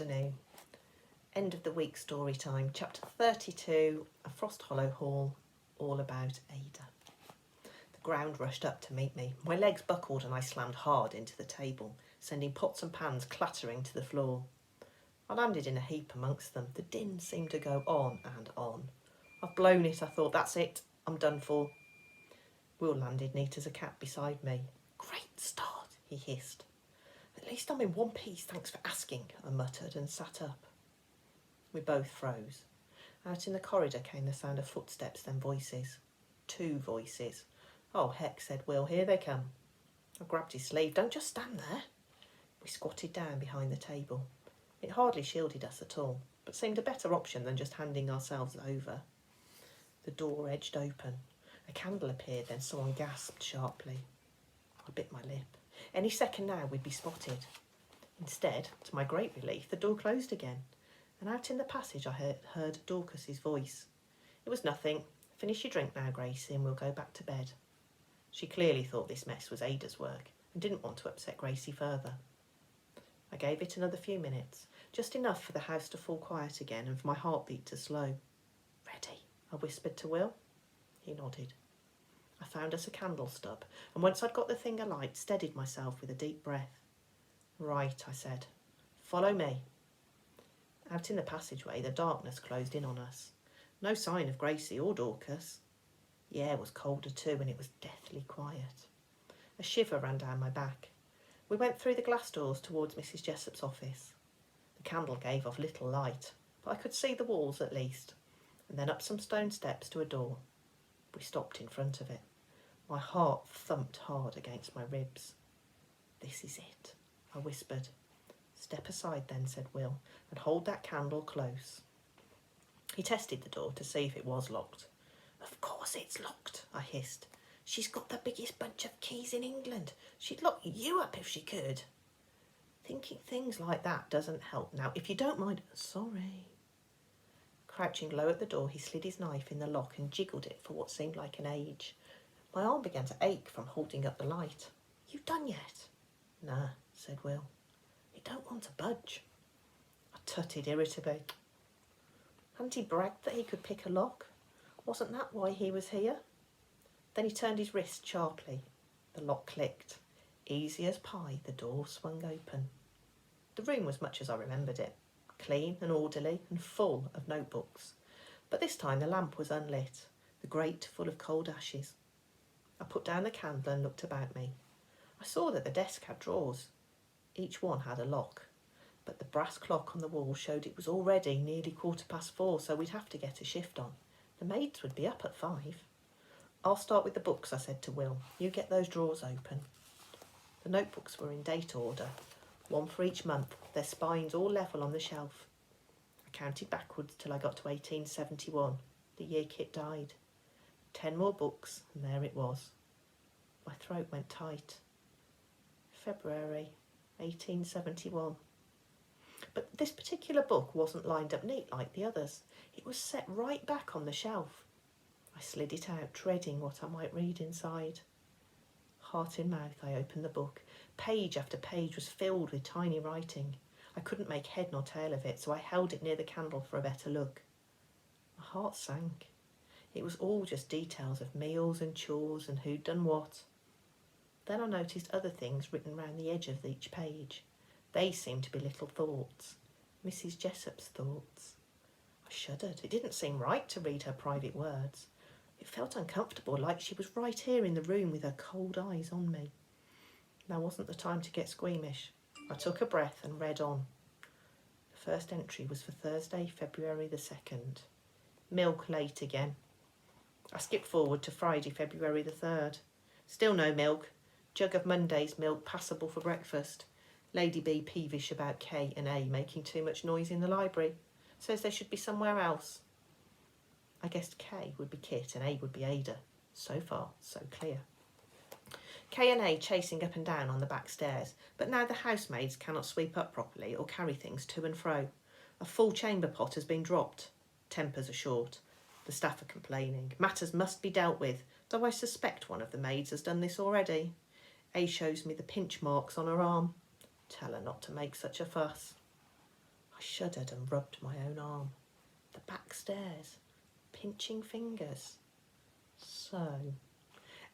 afternoon. End of the week story time, chapter 32, A Frost Hollow Hall, all about Ada. The ground rushed up to meet me. My legs buckled and I slammed hard into the table, sending pots and pans clattering to the floor. I landed in a heap amongst them. The din seemed to go on and on. I've blown it, I thought. That's it. I'm done for. Will landed neat as a cat beside me. Great start, he hissed. At least I'm in one piece, thanks for asking, I muttered and sat up. We both froze. Out in the corridor came the sound of footsteps, then voices. 2 voices. Oh, heck, said Will. Here they come. I grabbed his sleeve. Don't just stand there. We squatted down behind the table. It hardly shielded us at all, but seemed a better option than just handing ourselves over. The door edged open. A candle appeared, then someone gasped sharply. I bit my lip. Any second now we'd be spotted. Instead, to my great relief, the door closed again, and out in the passage I heard Dorcas's voice. It was nothing. Finish your drink now, Gracie, and we'll go back to bed. She clearly thought this mess was Ada's work and didn't want to upset Gracie further. I gave it another few minutes, just enough for the house to fall quiet again and for my heartbeat to slow. Ready, I whispered to Will. He nodded. I found us a candle stub, and once I'd got the thing alight, steadied myself with a deep breath. Right, I said. Follow me. Out in the passageway, the darkness closed in on us. No sign of Gracie or Dorcas. The air was colder too, and it was deathly quiet. A shiver ran down my back. We went through the glass doors towards Mrs. Jessop's office. The candle gave off little light, but I could see the walls at least, and then up some stone steps to a door. We stopped in front of it. My heart thumped hard against my ribs. This is it, I whispered. Step aside then, said Will, and hold that candle close. He tested the door to see if it was locked. Of course it's locked, I hissed. She's got the biggest bunch of keys in England. She'd lock you up if she could. Thinking things like that doesn't help. Now, if you don't mind... Sorry. Crouching low at the door, he slid his knife in the lock and jiggled it for what seemed like an age. My arm began to ache from holding up the light. You done yet? Nah, said Will. You don't want to budge. I tutted irritably. Hadn't he bragged that he could pick a lock? Wasn't that why he was here? Then he turned his wrist sharply. The lock clicked. Easy as pie, the door swung open. The room was much as I remembered it, clean and orderly and full of notebooks. But this time the lamp was unlit, the grate full of cold ashes. I put down the candle and looked about me. I saw that the desk had drawers. Each one had a lock, but the brass clock on the wall showed it was already nearly 4:15, so we'd have to get a shift on. The maids would be up at 5. I'll start with the books, I said to Will. You get those drawers open. The notebooks were in date order, one for each month, their spines all level on the shelf. I counted backwards till I got to 1871, the year Kit died. 10 more books, and there it was. My throat went tight. February 1871. But this particular book wasn't lined up neat like the others. It was set right back on the shelf. I slid it out, dreading what I might read inside. Heart in mouth, I opened the book. Page after page was filled with tiny writing. I couldn't make head nor tail of it, so I held it near the candle for a better look. My heart sank. It was all just details of meals and chores and who'd done what. Then I noticed other things written round the edge of each page. They seemed to be little thoughts. Mrs. Jessop's thoughts. I shuddered. It didn't seem right to read her private words. It felt uncomfortable, like she was right here in the room with her cold eyes on me. Now wasn't the time to get squeamish. I took a breath and read on. The first entry was for Thursday, February the 2nd. Milk late again. I skipped forward to Friday, February the 3rd. Still no milk. Jug of Monday's milk passable for breakfast. Lady B peevish about K and A making too much noise in the library. Says they should be somewhere else. I guessed K would be Kit and A would be Ada. So far, so clear. K and A chasing up and down on the back stairs, but now the housemaids cannot sweep up properly or carry things to and fro. A full chamber pot has been dropped. Tempers are short. The staff are complaining. Matters must be dealt with, though I suspect one of the maids has done this already. A shows me the pinch marks on her arm. Tell her not to make such a fuss. I I shuddered and rubbed my own arm. The back stairs, pinching fingers. So,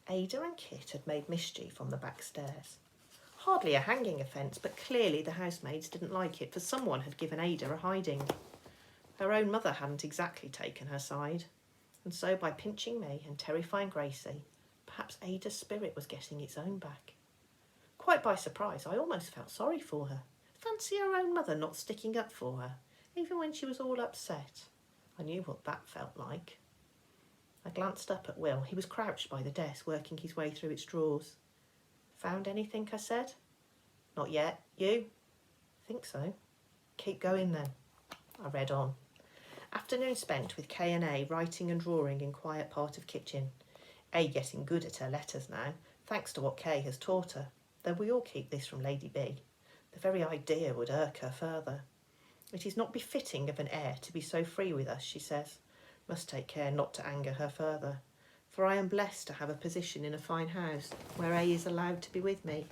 Ada and Kit had made mischief on the back stairs. Hardly a hanging offence, but clearly the housemaids didn't like it, for someone had given Ada a hiding. Her own mother hadn't exactly taken her side, and so by pinching me and terrifying Gracie, perhaps Ada's spirit was getting its own back. Quite by surprise, I almost felt sorry for her. Fancy her own mother not sticking up for her, even when she was all upset. I knew what that felt like. I glanced up at Will. He was crouched by the desk, working his way through its drawers. Found anything? I said. Not yet. You? Think so. Keep going then. I read on. Afternoon spent with K and A writing and drawing in quiet part of kitchen. A getting good at her letters now, thanks to what K has taught her, though we all keep this from Lady B. The very idea would irk her further. It is not befitting of an heir to be so free with us, she says. Must take care not to anger her further, for I am blessed to have a position in a fine house where A is allowed to be with me.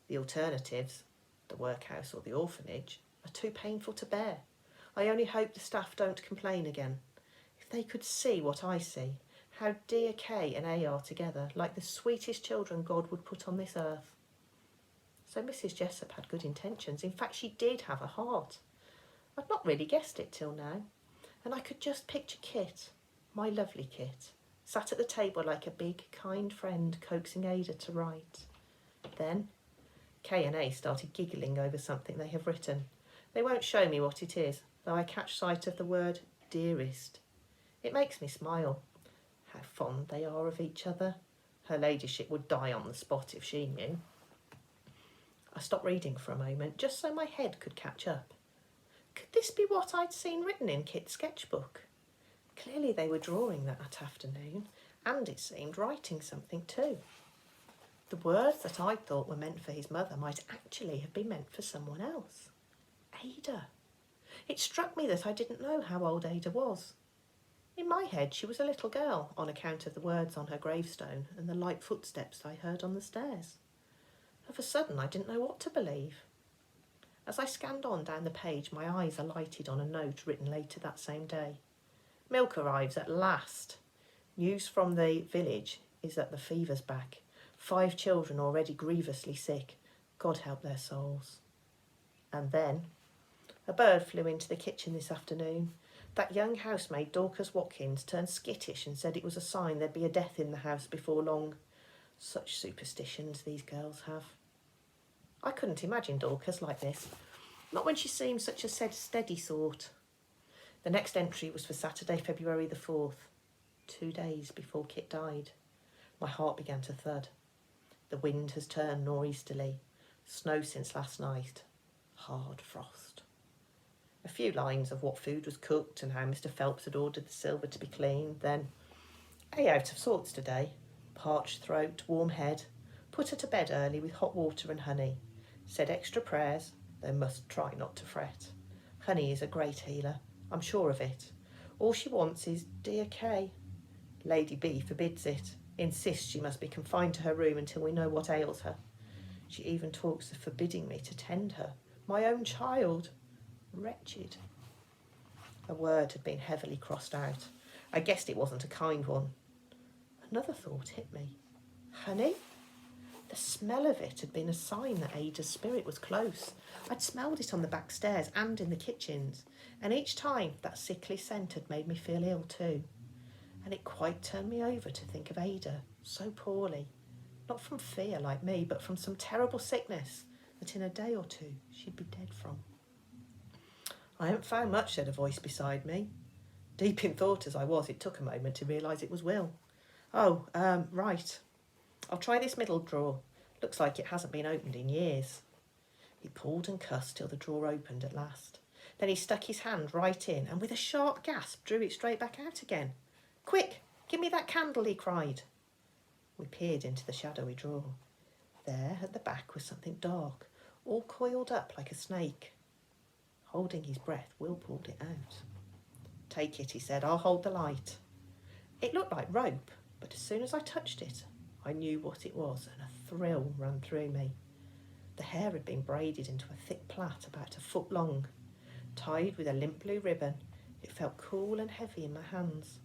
The alternatives, the workhouse or the orphanage, are too painful to bear. I only hope the staff don't complain again. If they could see what I see, how dear K and A are together, like the sweetest children God would put on this earth. So Mrs. Jessup had good intentions. In fact, she did have a heart. I'd not really guessed it till now, and I could just picture Kit, my lovely Kit, sat at the table like a big, kind friend coaxing Ada to write. Then K and A started giggling over something they have written. They won't show me what it is, though I catch sight of the word dearest. It makes me smile. How fond they are of each other. Her ladyship would die on the spot if she knew. I stopped reading for a moment, just so my head could catch up. Could this be what I'd seen written in Kit's sketchbook? Clearly they were drawing that afternoon, and it seemed writing something too. The words that I thought were meant for his mother might actually have been meant for someone else. Ada. It struck me that I didn't know how old Ada was. In my head she was a little girl, on account of the words on her gravestone and the light footsteps I heard on the stairs. Of a sudden I didn't know what to believe. As I scanned on down the page, my eyes alighted on a note written later that same day. Milk arrives at last. News from the village is that the fever's back. 5 children already grievously sick. God help their souls. And then a bird flew into the kitchen this afternoon. That young housemaid, Dorcas Watkins, turned skittish and said it was a sign there'd be a death in the house before long. Such superstitions these girls have. I couldn't imagine Dorcas like this, not when she seemed such a steady sort. The next entry was for Saturday, February the 4th, 2 days before Kit died. My heart began to thud. The wind has turned nor'easterly. Snow since last night. Hard frost. A few lines of what food was cooked and how Mr. Phelps had ordered the silver to be cleaned. Then, A out of sorts today. Parched throat, warm head. Put her to bed early with hot water and honey. Said extra prayers, though must try not to fret. Honey is a great healer, I'm sure of it. All she wants is dear K. Lady B forbids it, insists she must be confined to her room until we know what ails her. She even talks of forbidding me to tend her, my own child. Wretched. A word had been heavily crossed out. I guessed it wasn't a kind one. Another thought hit me. Honey? The smell of it had been a sign that Ada's spirit was close. I'd smelled it on the back stairs and in the kitchens, and each time that sickly scent had made me feel ill too. And it quite turned me over to think of Ada, so poorly. Not from fear like me, but from some terrible sickness that in a day or two she'd be dead from. I haven't found much, said a voice beside me. Deep in thought as I was, it took a moment to realise it was Will. Oh, right. I'll try this middle drawer. Looks like it hasn't been opened in years. He pulled and cussed till the drawer opened at last. Then he stuck his hand right in and with a sharp gasp drew it straight back out again. Quick, give me that candle, he cried. We peered into the shadowy drawer. There at the back was something dark, all coiled up like a snake. Holding his breath, Will pulled it out. Take it, he said. I'll hold the light. It looked like rope, but as soon as I touched it, I knew what it was, and a thrill ran through me. The hair had been braided into a thick plait about a foot long. tied with a limp blue ribbon. It felt cool and heavy in my hands.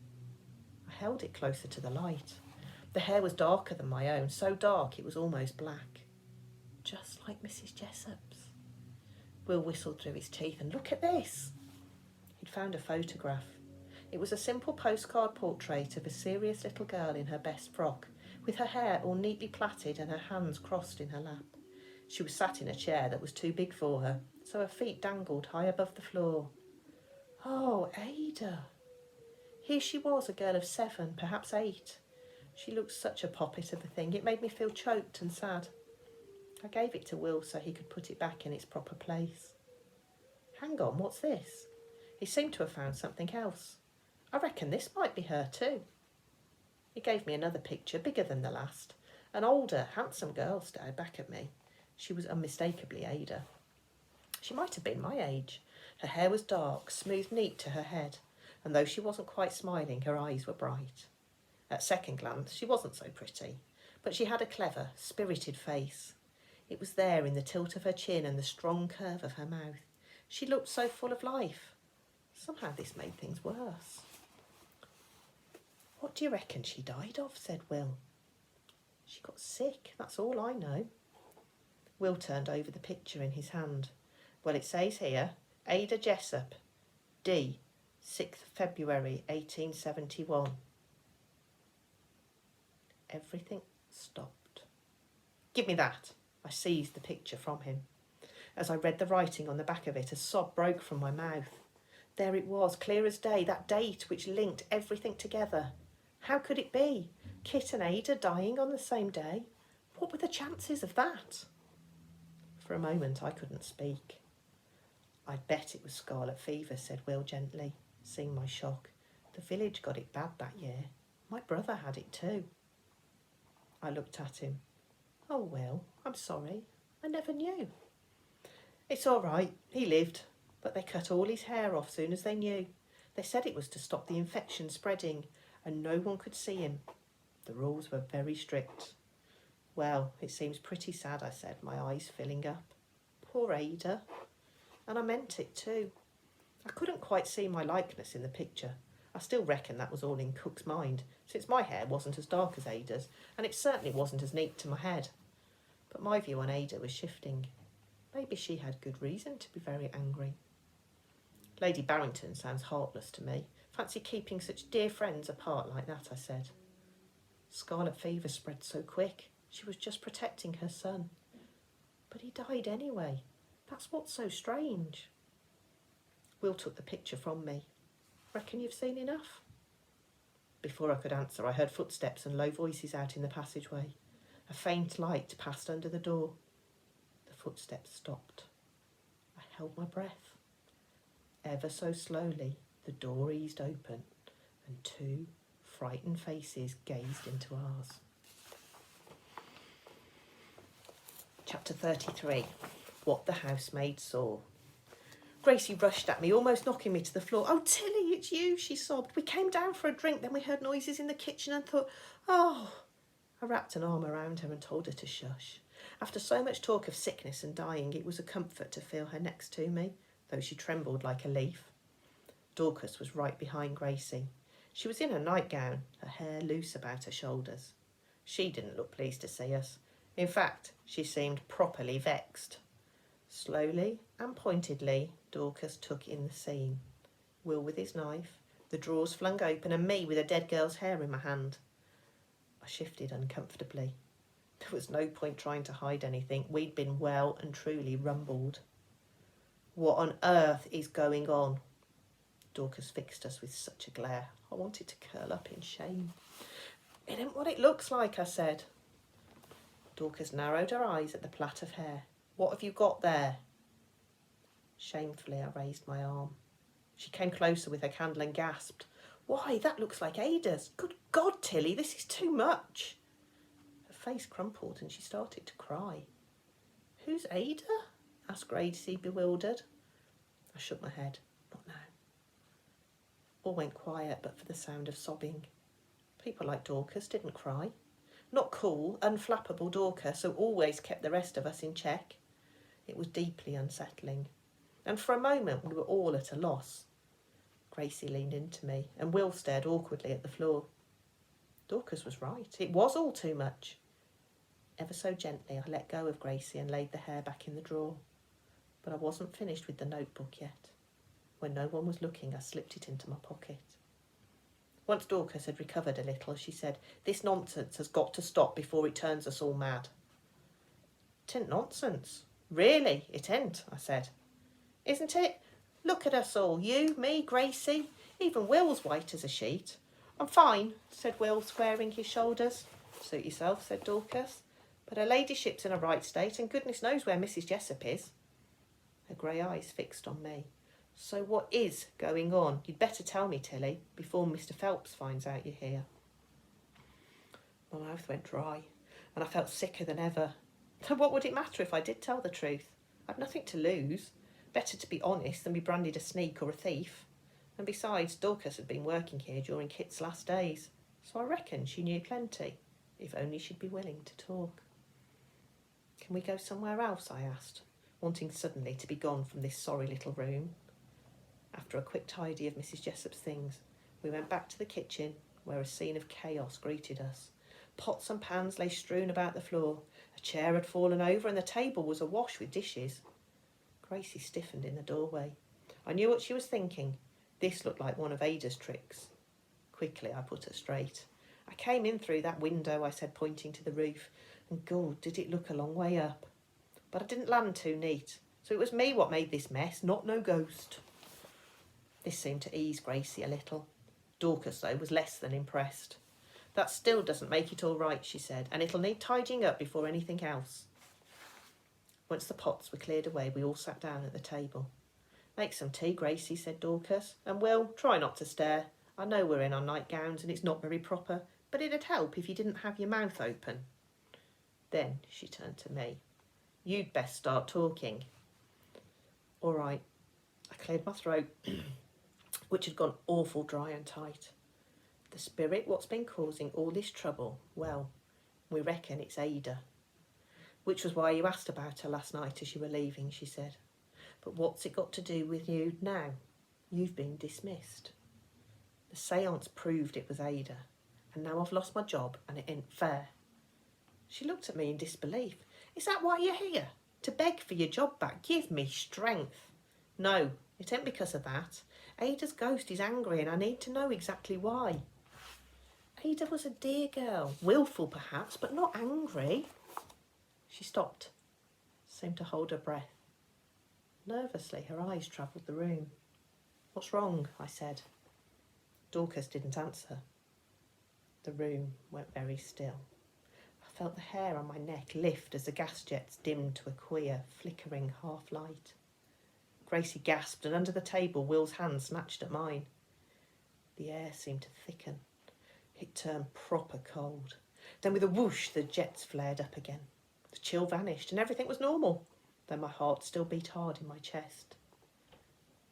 I held it closer to the light. The hair was darker than my own, so dark it was almost black. Just like Mrs. Jessop's. Will whistled through his teeth, and look at this. He'd found a photograph. It was a simple postcard portrait of a serious little girl in her best frock, with her hair all neatly plaited and her hands crossed in her lap. She was sat in a chair that was too big for her, so her feet dangled high above the floor. Oh, Ada. Here she was, a girl of 7, perhaps 8. She looked such a poppet of a thing. It made me feel choked and sad. I gave it to Will so he could put it back in its proper place. Hang on, what's this? He seemed to have found something else. I reckon this might be her too. He gave me another picture, bigger than the last. An older, handsome girl stared back at me. She was unmistakably Ada. She might have been my age. Her hair was dark, smooth neat to her head, and though she wasn't quite smiling, her eyes were bright. At second glance, she wasn't so pretty, but she had a clever, spirited face. It was there in the tilt of her chin and the strong curve of her mouth. She looked so full of life. Somehow this made things worse. What do you reckon she died of? Said Will. She got sick, that's all I know. Will turned over the picture in his hand. Well, it says here, Ada Jessop, D, 6th February 1871. Everything stopped. Give me that. I seized the picture from him. As I read the writing on the back of it, a sob broke from my mouth. There it was, clear as day, that date which linked everything together. How could it be? Kit and Ada dying on the same day? What were the chances of that? For a moment I couldn't speak. I bet it was scarlet fever, said Will gently, seeing my shock. The village got it bad that year. My brother had it too. I looked at him. Oh, Will, I'm sorry. I never knew. It's all right. He lived, but they cut all his hair off soon as they knew. They said it was to stop the infection spreading, and no one could see him. The rules were very strict. Well, it seems pretty sad, I said, my eyes filling up. Poor Ada. And I meant it too. I couldn't quite see my likeness in the picture. I still reckon that was all in Cook's mind, since my hair wasn't as dark as Ada's, and it certainly wasn't as neat to my head. But my view on Ada was shifting. Maybe she had good reason to be very angry. Lady Barrington sounds heartless to me. Fancy keeping such dear friends apart like that, I said. Scarlet fever spread so quick. She was just protecting her son. But he died anyway. That's what's so strange. Will took the picture from me. Reckon you've seen enough? Before I could answer, I heard footsteps and low voices out in the passageway. A faint light passed under the door. The footsteps stopped. I held my breath. Ever so slowly, the door eased open, and 2 frightened faces gazed into ours. Chapter 33. What the Housemaid Saw. Gracie rushed at me, almost knocking me to the floor. Oh, Tilly, it's you, she sobbed. We came down for a drink, then we heard noises in the kitchen and thought, oh. I wrapped an arm around her and told her to shush. After so much talk of sickness and dying, it was a comfort to feel her next to me, though she trembled like a leaf. Dorcas was right behind Gracie. She was in her nightgown, her hair loose about her shoulders. She didn't look pleased to see us. In fact, she seemed properly vexed. Slowly and pointedly, Dorcas took in the scene. Will with his knife, the drawers flung open, and me with a dead girl's hair in my hand. I shifted uncomfortably. There was no point trying to hide anything. We'd been well and truly rumbled. What on earth is going on? Dorcas fixed us with such a glare. I wanted to curl up in shame. It ain't what it looks like, I said. Dorcas narrowed her eyes at the plait of hair. What have you got there? Shamefully, I raised my arm. She came closer with her candle and gasped. Why, that looks like Ada's. Good God, Tilly, this is too much. Her face crumpled and she started to cry. Who's Ada? Asked Gracie, bewildered. I shook my head. Not now. All went quiet but for the sound of sobbing. People like Dorcas didn't cry. Not cool, unflappable Dorcas, who always kept the rest of us in check. It was deeply unsettling. and for a moment we were all at a loss. Gracie leaned into me, and Will stared awkwardly at the floor. Dorcas was right. It was all too much. Ever so gently, I let go of Gracie and laid the hair back in the drawer. But I wasn't finished with the notebook yet. When no one was looking, I slipped it into my pocket. Once Dorcas had recovered a little, she said, "This nonsense has got to stop before it turns us all mad." "'Tisn't nonsense. Really, it ain't," I said. "Isn't it? Look at us all. You, me, Gracie. Even Will's white as a sheet." "I'm fine," said Will, squaring his shoulders. "Suit yourself," said Dorcas. "But her ladyship's in a right state, and goodness knows where Mrs. Jessup is." Her grey eyes fixed on me. "So what is going on? You'd better tell me, Tilly, before Mr. Phelps finds out you're here." My mouth went dry, and I felt sicker than ever. What would it matter if I did tell the truth? I'd nothing to lose. Better to be honest than be branded a sneak or a thief. And besides, Dorcas had been working here during Kit's last days, so I reckon she knew plenty, if only she'd be willing to talk. "Can we go somewhere else?" I asked, wanting suddenly to be gone from this sorry little room. After a quick tidy of Mrs. Jessup's things, we went back to the kitchen, where a scene of chaos greeted us. Pots and pans lay strewn about the floor. A chair had fallen over, and the table was awash with dishes. Gracie stiffened in the doorway. I knew what she was thinking. This looked like one of Ada's tricks. Quickly, I put her straight. "I came in through that window," I said, pointing to the roof, "and God, did it look a long way up. But I didn't land too neat, so it was me what made this mess, not no ghost." This seemed to ease Gracie a little. Dorcas, though, was less than impressed. "That still doesn't make it all right," she said, "and it'll need tidying up before anything else." Once the pots were cleared away, we all sat down at the table. "Make some tea, Gracie," said Dorcas, "and Will, try not to stare. I know we're in our nightgowns and it's not very proper, but it'd help if you didn't have your mouth open." Then she turned to me. "You'd best start talking." "All right." I cleared my throat, which had gone awful dry and tight. "The spirit what's been causing all this trouble, well, we reckon it's Ada. Which was why you asked about her last night as you were leaving," she said. "But what's it got to do with you now? You've been dismissed. The séance proved it was Ada, and now I've lost my job and it ain't fair." She looked at me in disbelief. "Is that why you're here? To beg for your job back? Give me strength." "No, it ain't because of that. Ada's ghost is angry and I need to know exactly why." "Ada was a dear girl, wilful perhaps, but not angry." She stopped, seemed to hold her breath. Nervously, her eyes travelled the room. "What's wrong?" I said. Dorcas didn't answer. The room went very still. I felt the hair on my neck lift as the gas jets dimmed to a queer, flickering half-light. Gracie gasped, and under the table Will's hand snatched at mine. The air seemed to thicken. It turned proper cold. Then with a whoosh the jets flared up again. The chill vanished and everything was normal, though my heart still beat hard in my chest.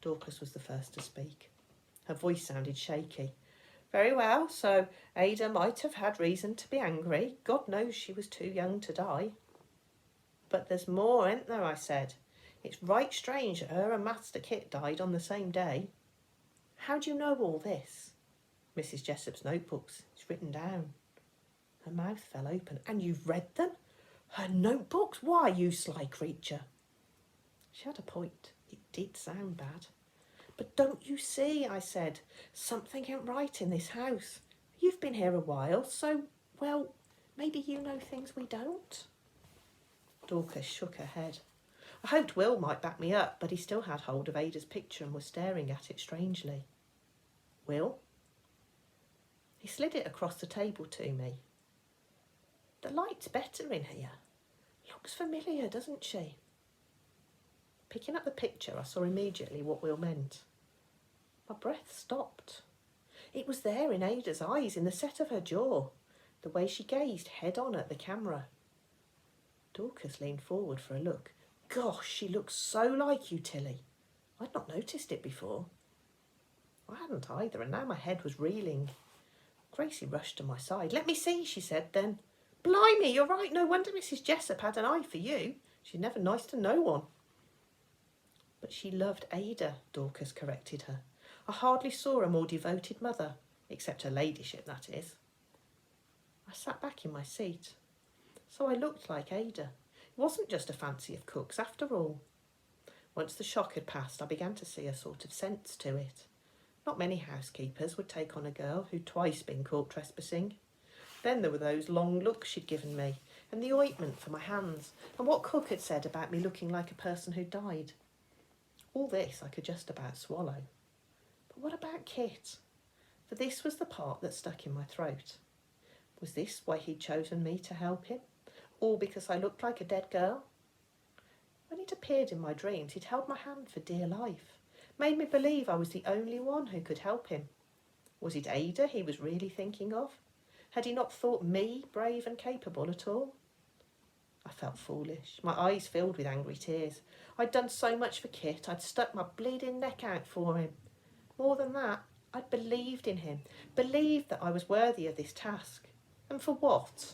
Dorcas was the first to speak. Her voice sounded shaky. "Very well, so Ada might have had reason to be angry. God knows she was too young to die." "But there's more, ain't there?" I said. "It's right strange that her and Master Kit died on the same day." "How do you know all this?" "Mrs. Jessup's notebooks. It's written down." Her mouth fell open. "And you've read them? Her notebooks? Why, you sly creature?" She had a point. It did sound bad. "But don't you see," I said, "something ain't right in this house. You've been here a while, so, well, maybe you know things we don't." Dorcas shook her head. I hoped Will might back me up, but he still had hold of Ada's picture and was staring at it strangely. "Will?" He slid it across the table to me. "The light's better in here. Looks familiar, doesn't she?" Picking up the picture, I saw immediately what Will meant. My breath stopped. It was there in Ada's eyes, in the set of her jaw, the way she gazed head-on at the camera. Dorcas leaned forward for a look. "Gosh, she looks so like you, Tilly. I'd not noticed it before." I hadn't either, and now my head was reeling. Gracie rushed to my side. "Let me see," she said, then, "Blimey, you're right. No wonder Mrs. Jessup had an eye for you. She's never nice to no one." But she loved Ada, Dorcas corrected her. I hardly saw a more devoted mother, except her ladyship, that is. I sat back in my seat. So I looked like Ada. It wasn't just a fancy of cook's after all. Once the shock had passed, I began to see a sort of sense to it. Not many housekeepers would take on a girl who'd twice been caught trespassing. Then there were those long looks she'd given me, and the ointment for my hands, and what cook had said about me looking like a person who'd died. All this I could just about swallow. But what about Kit? For this was the part that stuck in my throat. Was this why he'd chosen me to help him? All because I looked like a dead girl? When he'd appeared in my dreams, he'd held my hand for dear life, made me believe I was the only one who could help him. Was it Ada he was really thinking of? Had he not thought me brave and capable at all? I felt foolish. My eyes filled with angry tears. I'd done so much for Kit. I'd stuck my bleeding neck out for him. More than that, I'd believed in him, believed that I was worthy of this task. And for what?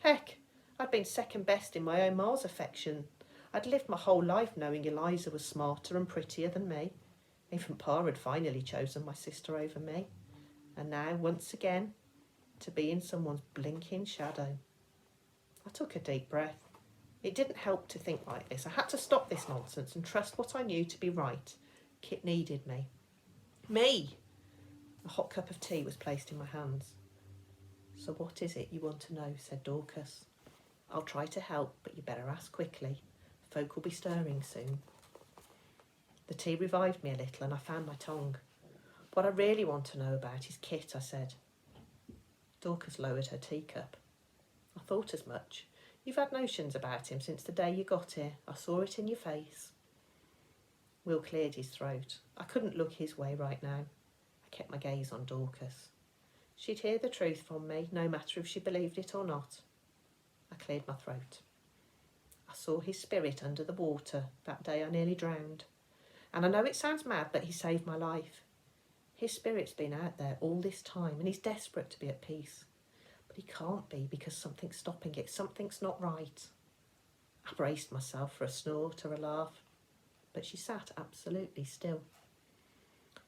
Heck, I'd been second best in my own Ma's affection. I'd lived my whole life knowing Eliza was smarter and prettier than me. Even Pa had finally chosen my sister over me. And now, once again, to be in someone's blinking shadow. I took a deep breath. It didn't help to think like this. I had to stop this nonsense and trust what I knew to be right. Kit needed me. Me! A hot cup of tea was placed in my hands. So what is it you want to know? Said Dorcas. I'll try to help, but you better ask quickly. Folk will be stirring soon. The tea revived me a little and I found my tongue. What I really want to know about is Kit, I said. Dorcas lowered her teacup. I thought as much. You've had notions about him since the day you got here. I saw it in your face. Will cleared his throat. I couldn't look his way right now. I kept my gaze on Dorcas. She'd hear the truth from me, no matter if she believed it or not. I cleared my throat. I saw his spirit under the water that day I nearly drowned. And I know it sounds mad, but he saved my life. His spirit's been out there all this time and he's desperate to be at peace. But he can't be because something's stopping it. Something's not right. I braced myself for a snort or a laugh, but she sat absolutely still.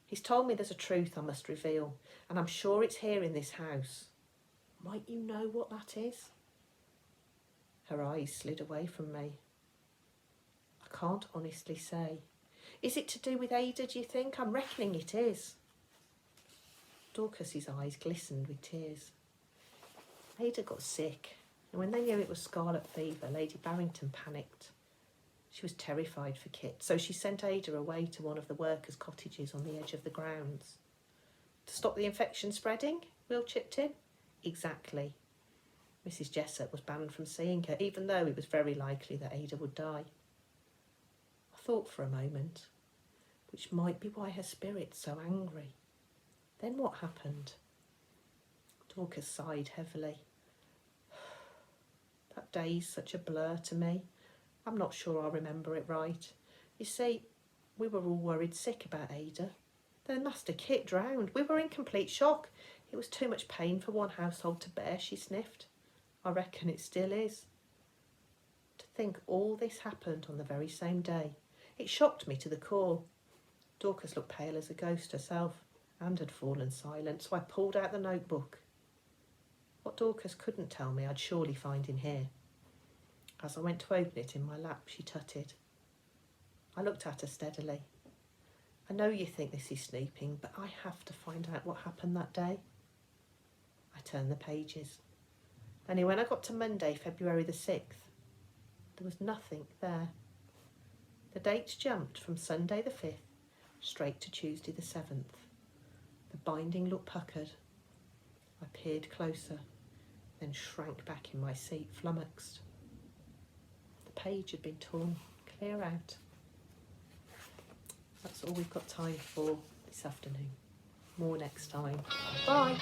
He's told me there's a truth I must reveal, and I'm sure it's here in this house. Might you know what that is? Her eyes slid away from me. I can't honestly say. Is it to do with Ada, do you think? I'm reckoning it is. Dorcas's eyes glistened with tears. Ada got sick, and when they knew it was scarlet fever, Lady Barrington panicked. She was terrified for Kit, so she sent Ada away to one of the workers' cottages on the edge of the grounds. To stop the infection spreading? Will chipped in. Exactly. Mrs. Jessup was banned from seeing her, even though it was very likely that Ada would die. I thought for a moment, which might be why her spirit's so angry. Then what happened? Dorcas sighed heavily. That day's such a blur to me. I'm not sure I'll remember it right. You see, we were all worried sick about Ada. Then Master Kit drowned. We were in complete shock. It was too much pain for one household to bear, she sniffed. I reckon it still is. To think all this happened on the very same day. It shocked me to the core. Dorcas looked pale as a ghost herself and had fallen silent, so I pulled out the notebook. What Dorcas couldn't tell me I'd surely find in here. As I went to open it in my lap, she tutted. I looked at her steadily. I know you think this is snooping, but I have to find out what happened that day. I turned the pages. Only when I got to Monday, February the 6th, there was nothing there. The dates jumped from Sunday the 5th straight to Tuesday the 7th. The binding looked puckered. I peered closer, then shrank back in my seat, flummoxed. The page had been torn clear out. That's all we've got time for this afternoon. More next time. Bye.